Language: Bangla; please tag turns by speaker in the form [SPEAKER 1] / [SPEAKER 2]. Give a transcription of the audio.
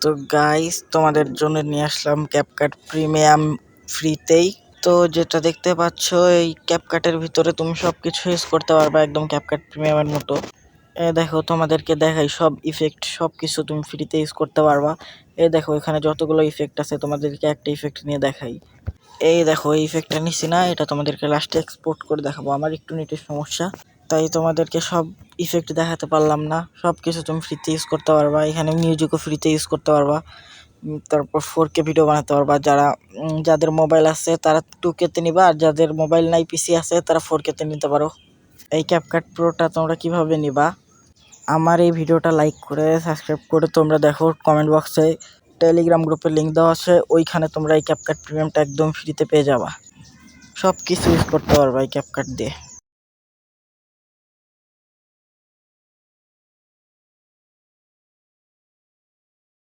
[SPEAKER 1] তো গাইস তোমাদের জন্য নিয়ে আসলাম ক্যাপকাট প্রিমিয়াম ফ্রিতেই। তো যেটা দেখতে পাচ্ছ এই ক্যাপকাটের ভিতরে তুমি সবকিছু ইউজ করতে পারবে একদম ক্যাপকাট প্রিমিয়ামের মতো। দেখো তোমাদেরকে দেখাই সব ইফেক্ট সবকিছু তুমি ফ্রিতে ইউজ করতে পারবা। দেখো এখানে যতগুলো ইফেক্ট আছে তোমাদেরকে একটা ইফেক্ট নিয়ে দেখাই। এই দেখো এই ইফেক্টটা নিছি না, এটা তোমাদেরকে লাস্টে এক্সপোর্ট করে দেখাবো। আমার একটু নেটের সমস্যা তাই তোমাদেরকে সব ইফেক্ট দেখাতে পারলাম না। সব কিছু তুমি ফ্রিতে ইউজ করতে পারবা, এখানে মিউজিকও ফ্রিতে ইউজ করতে পারবা। তারপর 4K ভিডিও বানাতে পারবা। যাদের মোবাইল আছে তারা 2K তে নিবা, আর যাদের মোবাইল নাই পিসি আছে তারা 4K তে নিতে পারো। এই ক্যাপকাট প্রোটা তোমরা কিভাবে নিবা, আমার এই ভিডিওটা লাইক করে সাবস্ক্রাইব করে তোমরা দেখো, কমেন্ট বক্সে টেলিগ্রাম গ্রুপের লিঙ্ক দেওয়া আছে, ওইখানে তোমরা এই ক্যাপকাট প্রিমিয়ামটা একদম ফ্রিতে পেয়ে যাবা। সব কিছু ইউজ করতে পারবা এই ক্যাপকাট দিয়ে।